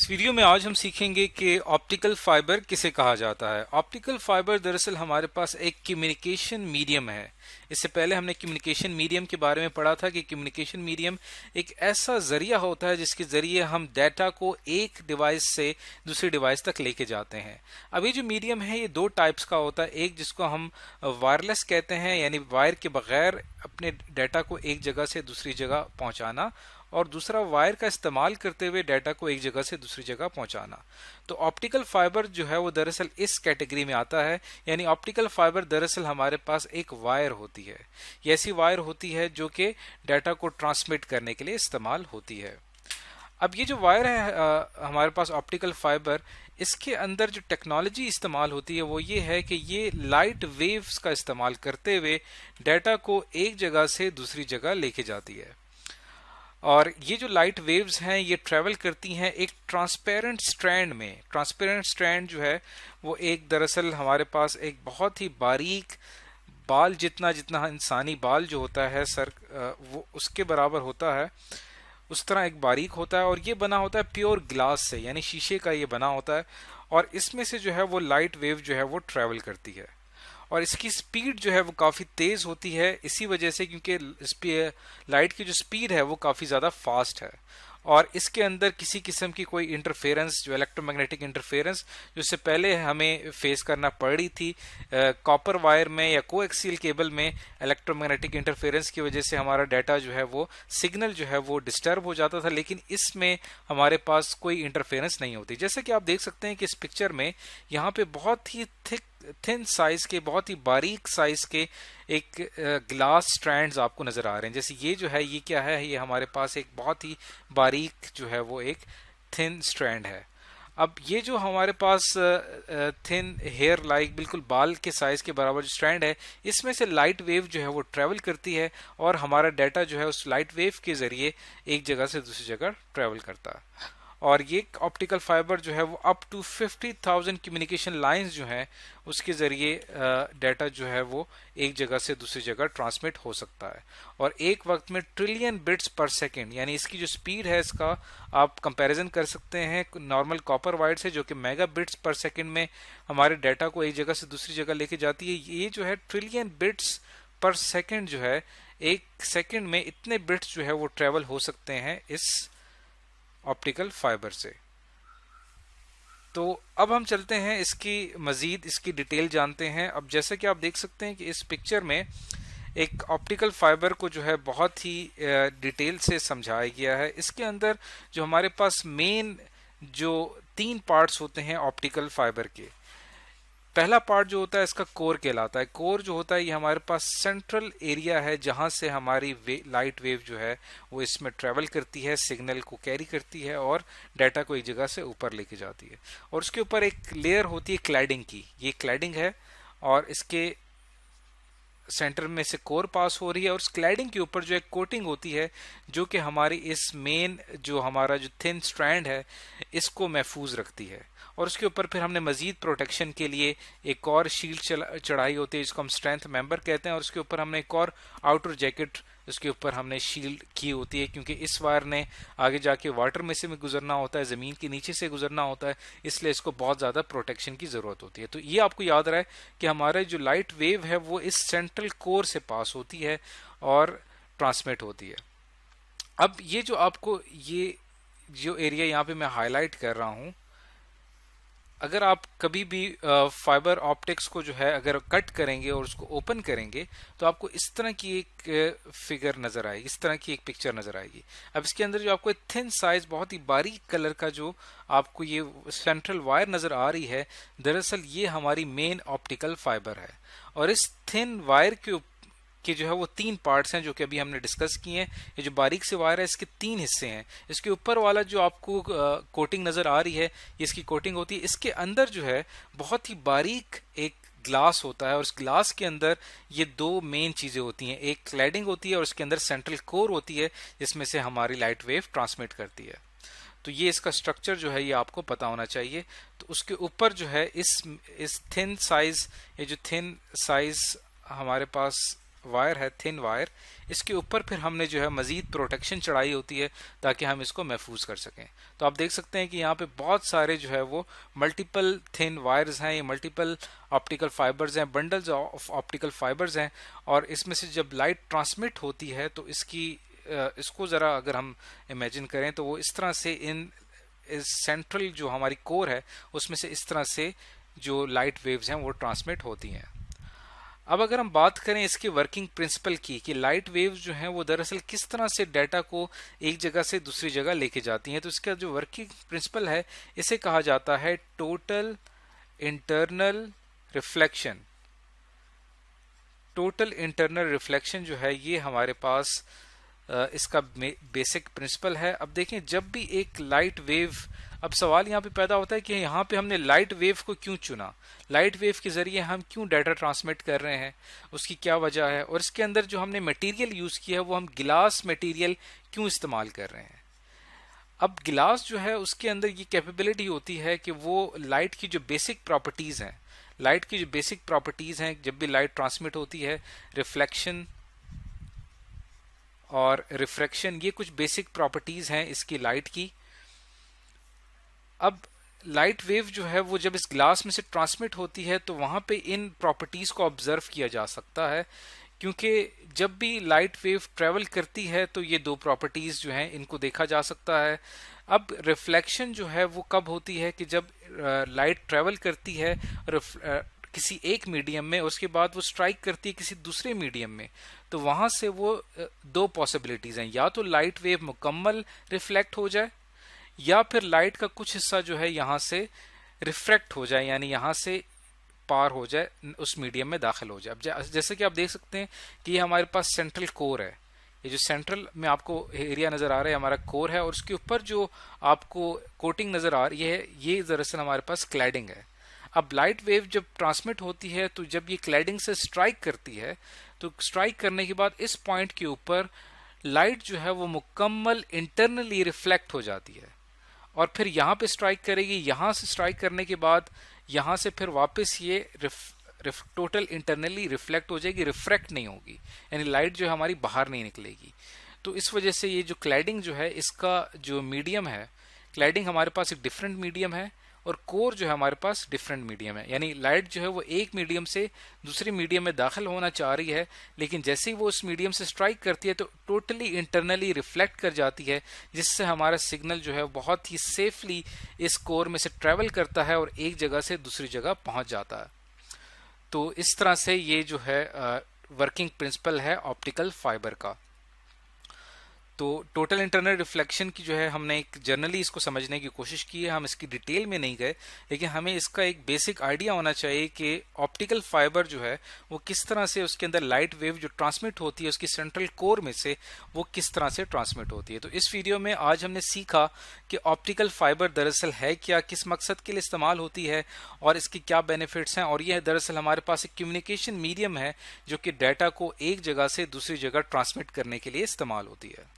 इस वीडियो में आज हम सीखेंगे कि ऑप्टिकल फाइबर किसे कहा जाता है। ऑप्टिकल फाइबर दरअसल हमारे पास एक कम्युनिकेशन मीडियम है। इससे पहले हमने कम्युनिकेशन मीडियम के बारे में पढ़ा था कि कम्युनिकेशन मीडियम एक ऐसा जरिया होता है जिसके जरिए हम डाटा को एक डिवाइस से दूसरे डिवाइस तक लेके जाते हैं। अब ये जो मीडियम है ये दो टाइप्स का होता है। एक जिसको हम वायरलेस कहते हैं, यानी वायर के बगैर अपने डाटा को एक जगह से दूसरी जगह पहुंचाना, और दूसरा वायर का इस्तेमाल करते हुए डाटा को एक जगह से दूसरी जगह पहुंचाना। तो ऑप्टिकल फाइबर जो है वो दरअसल इस कैटेगरी में आता है, यानी ऑप्टिकल फाइबर दरअसल हमारे पास एक वायर होती है। ये ऐसी वायर होती है जो कि डाटा को ट्रांसमिट करने के लिए इस्तेमाल होती है। अब ये जो वायर है हमारे पास ऑप्टिकल फाइबर, इसके अंदर जो टेक्नोलॉजी इस्तेमाल होती है वो ये है कि ये लाइट वेव्स का इस्तेमाल करते हुए डाटा को एक जगह से दूसरी जगह लेके जाती है। और ये जो लाइट वेव्स हैं ये ट्रेवल करती हैं एक ट्रांसपेरेंट स्ट्रैंड में। ट्रांसपेरेंट स्ट्रैंड जो है वो एक दरअसल हमारे पास एक बहुत ही बारीक बाल जितना इंसानी बाल जो होता है सर वो उसके बराबर होता है, उस तरह एक बारीक होता है। और ये बना होता है प्योर ग्लास से, यानी शीशे का ये बना होता है। और इसमें से जो है वो लाइट वेव जो है वो ट्रेवल करती है और इसकी स्पीड जो है वो काफ़ी तेज़ होती है, इसी वजह से क्योंकि लाइट की जो स्पीड है वो काफ़ी ज़्यादा फास्ट है। और इसके अंदर किसी किस्म की कोई इंटरफेरेंस, जो इलेक्ट्रोमैग्नेटिक इंटरफेरेंस जो इससे पहले हमें फेस करना पड़ रही थी कॉपर वायर में या कोएक्सियल केबल में, इलेक्ट्रोमैग्नेटिक इंटरफेरेंस की वजह से हमारा डाटा जो है वो सिग्नल जो है वो डिस्टर्ब हो जाता था। लेकिन इसमें हमारे पास कोई इंटरफेरेंस नहीं होती। जैसे कि आप देख सकते हैं कि इस पिक्चर में यहाँ पे बहुत ही थिन साइज के, बहुत ही बारीक साइज के एक ग्लास स्ट्रैंड्स आपको नजर आ रहे हैं। जैसे ये जो है ये क्या है, ये हमारे पास एक बहुत ही बारीक जो है वो एक थिन स्ट्रैंड है। अब ये जो हमारे पास थिन हेयर लाइक बिल्कुल बाल के साइज के बराबर जो स्ट्रैंड है, इसमें से लाइट वेव जो है वो ट्रेवल करती है और हमारा डाटा जो है उस लाइट वेव के जरिए एक जगह से दूसरी जगह ट्रेवल करता है। और ये ऑप्टिकल फाइबर जो है वो अप टू 50,000 कम्युनिकेशन लाइंस जो हैं उसके ज़रिए डाटा जो है वो एक जगह से दूसरी जगह ट्रांसमिट हो सकता है। और एक वक्त में ट्रिलियन बिट्स पर सेकंड, यानी इसकी जो स्पीड है इसका आप कंपैरिजन कर सकते हैं नॉर्मल कॉपर वायर से, जो कि मेगा बिट्स पर सेकंड में हमारे डाटा को एक जगह से दूसरी जगह लेके जाती है। ये जो है ट्रिलियन बिट्स पर सेकंड जो है, एक सेकंड में इतने बिट्स जो है वो ट्रेवल हो सकते हैं इस ऑप्टिकल फाइबर से। तो अब हम चलते हैं इसकी डिटेल जानते हैं। अब जैसे कि आप देख सकते हैं कि इस पिक्चर में एक ऑप्टिकल फाइबर को जो है बहुत ही डिटेल से समझाया गया है। इसके अंदर जो हमारे पास मेन जो 3 पार्ट्स होते हैं ऑप्टिकल फाइबर के, पहला पार्ट जो होता है इसका कोर कहलाता है। कोर जो होता है ये हमारे पास सेंट्रल एरिया है जहां से हमारी लाइट वेव जो है वो इसमें ट्रेवल करती है, सिग्नल को कैरी करती है और डाटा को एक जगह से ऊपर लेके जाती है। और उसके ऊपर एक लेयर होती है क्लैडिंग की, ये क्लैडिंग है और इसके सेंटर में से कोर पास हो रही है। और उस क्लैडिंग के ऊपर जो एक कोटिंग होती है जो कि हमारी इस मेन जो हमारा जो थिन स्ट्रैंड है इसको महफूज रखती है। और उसके ऊपर फिर हमने मजीद प्रोटेक्शन के लिए एक और शील्ड चढ़ाई होती है जिसको हम स्ट्रेंथ मेंबर कहते हैं। और उसके ऊपर हमने एक और आउटर जैकेट उसके ऊपर हमने शील्ड की होती है, क्योंकि इस वायर ने आगे जाके वाटर में से गुजरना होता है, ज़मीन के नीचे से गुजरना होता है, इसलिए इसको बहुत ज़्यादा प्रोटेक्शन की ज़रूरत होती है। तो ये आपको याद रहे कि हमारे जो लाइट वेव है वो इस सेंट्रल कोर से पास होती है और ट्रांसमिट होती है। अब ये जो आपको ये जो एरिया यहाँ पे मैं हाईलाइट कर रहा हूँ, अगर आप कभी भी फाइबर ऑप्टिक्स को जो है अगर कट करेंगे और उसको ओपन करेंगे तो आपको इस तरह की एक फिगर नजर आएगी, इस तरह की एक पिक्चर नजर आएगी। अब इसके अंदर जो आपको एक थिन साइज बहुत ही बारीक कलर का जो आपको ये सेंट्रल वायर नजर आ रही है, दरअसल ये हमारी मेन ऑप्टिकल फाइबर है। और इस थिन वायर के जो है वो 3 पार्ट्स हैं जो कि अभी हमने डिस्कस किए हैं। ये जो बारीक से वायर है इसके 3 हिस्से हैं। इसके ऊपर वाला जो आपको कोटिंग नजर आ रही है ये इसकी कोटिंग होती है। इसके अंदर जो है बहुत ही बारीक एक ग्लास होता है और उस ग्लास के अंदर ये 2 मेन चीजें होती हैं, एक क्लैडिंग होती है और उसके अंदर सेंट्रल कोर होती है जिसमें से हमारी लाइट वेव ट्रांसमिट करती है। तो ये इसका स्ट्रक्चर जो है ये आपको पता होना चाहिए। तो उसके ऊपर जो है इस थिन साइज, ये जो थिन साइज हमारे पास वायर है, थिन वायर, इसके ऊपर फिर हमने जो है मजीद प्रोटेक्शन चढ़ाई होती है ताकि हम इसको महफूज कर सकें। तो आप देख सकते हैं कि यहाँ पे बहुत सारे जो है वो मल्टीपल थिन वायर्स हैं, ये मल्टीपल ऑप्टिकल फाइबर्स हैं, बंडल्स ऑफ ऑप्टिकल फाइबर्स हैं, और इसमें से जब लाइट ट्रांसमिट होती है तो इसको ज़रा अगर हम इमेजिन करें तो वो इस तरह से इस सेंट्रल जो हमारी कोर है उसमें से इस तरह से जो लाइट वेव्स हैं वो ट्रांसमिट होती हैं। अब अगर हम बात करें इसके वर्किंग प्रिंसिपल की कि लाइट वेव्स जो हैं वो दरअसल किस तरह से डाटा को एक जगह से दूसरी जगह लेके जाती हैं, तो इसका जो वर्किंग प्रिंसिपल है इसे कहा जाता है total internal reflection. Total internal reflection जो है ये हमारे पास इसका बेसिक प्रिंसिपल है। अब देखें, जब भी एक लाइट वेव, अब सवाल यहाँ पे पैदा होता है कि यहाँ पे हमने लाइट वेव को क्यों चुना, लाइट वेव के जरिए हम क्यों डाटा ट्रांसमिट कर रहे हैं, उसकी क्या वजह है, और इसके अंदर जो हमने मटेरियल यूज किया है वो हम गिलास मटेरियल क्यों इस्तेमाल कर रहे हैं। अब गिलास जो है उसके अंदर ये कैपेबिलिटी होती है कि वो लाइट की जो बेसिक प्रॉपर्टीज हैं, लाइट की जो बेसिक प्रॉपर्टीज हैं, जब भी लाइट ट्रांसमिट होती है, रिफ्लेक्शन और रिफ्रैक्शन, ये कुछ बेसिक प्रॉपर्टीज हैं इसकी लाइट की। अब लाइट वेव जो है वो जब इस ग्लास में से ट्रांसमिट होती है तो वहां पे इन प्रॉपर्टीज को ऑब्जर्व किया जा सकता है, क्योंकि जब भी लाइट वेव ट्रेवल करती है तो ये दो प्रॉपर्टीज जो हैं इनको देखा जा सकता है। अब रिफ्लेक्शन जो है वो कब होती है कि जब लाइट ट्रेवल करती है किसी एक मीडियम में, उसके बाद वो स्ट्राइक करती है किसी दूसरे मीडियम में, तो वहां से वो दो पॉसिबिलिटीज हैं, या तो लाइट वेव मुकम्मल रिफ्लेक्ट हो जाए या फिर लाइट का कुछ हिस्सा जो है यहाँ से रिफ्रैक्ट हो जाए, यानी यहाँ से पार हो जाए, उस मीडियम में दाखिल हो जाए। अब जैसे कि आप देख सकते हैं कि ये हमारे पास सेंट्रल कोर है, ये जो सेंट्रल में आपको एरिया नजर आ रहा है हमारा कोर है, और उसके ऊपर जो आपको कोटिंग नजर आ रही है ये दरअसल हमारे पास क्लैडिंग है। अब लाइट वेव जब ट्रांसमिट होती है तो जब ये क्लैडिंग से स्ट्राइक करती है तो स्ट्राइक करने के बाद इस पॉइंट के ऊपर लाइट जो है वो मुकम्मल इंटरनली रिफ्लेक्ट हो जाती है, और फिर यहाँ पे स्ट्राइक करेगी, यहाँ से स्ट्राइक करने के बाद यहाँ से फिर वापस ये टोटल इंटरनली रिफ्लेक्ट हो जाएगी, रिफ्रैक्ट नहीं होगी, यानी लाइट जो है हमारी बाहर नहीं निकलेगी। तो इस वजह से ये जो क्लैडिंग जो है इसका जो मीडियम है, क्लैडिंग हमारे पास एक डिफरेंट मीडियम है और कोर जो है हमारे पास डिफरेंट मीडियम है, यानी लाइट जो है वो एक मीडियम से दूसरे मीडियम में दाखिल होना चाह रही है, लेकिन जैसे ही वो उस मीडियम से स्ट्राइक करती है तो टोटली इंटरनली रिफ्लेक्ट कर जाती है, जिससे हमारा सिग्नल जो है बहुत ही सेफली इस कोर में से ट्रेवल करता है और एक जगह से दूसरी जगह पहुंच जाता है। तो इस तरह से ये जो है वर्किंग प्रिंसिपल है ऑप्टिकल फाइबर का। तो टोटल इंटरनल रिफ्लेक्शन की जो है हमने एक जनरली इसको समझने की कोशिश की है, हम इसकी डिटेल में नहीं गए, लेकिन हमें इसका एक बेसिक आइडिया होना चाहिए कि ऑप्टिकल फाइबर जो है वो किस तरह से उसके अंदर लाइट वेव जो ट्रांसमिट होती है उसकी सेंट्रल कोर में से वो किस तरह से ट्रांसमिट होती है। तो इस वीडियो में आज हमने सीखा कि ऑप्टिकल फाइबर दरअसल है क्या, किस मकसद के लिए इस्तेमाल होती है और इसके क्या बेनिफिट्स हैं, और यह दरअसल हमारे पास एक कम्युनिकेशन मीडियम है जो कि डाटा को एक जगह से दूसरी जगह ट्रांसमिट करने के लिए इस्तेमाल होती है।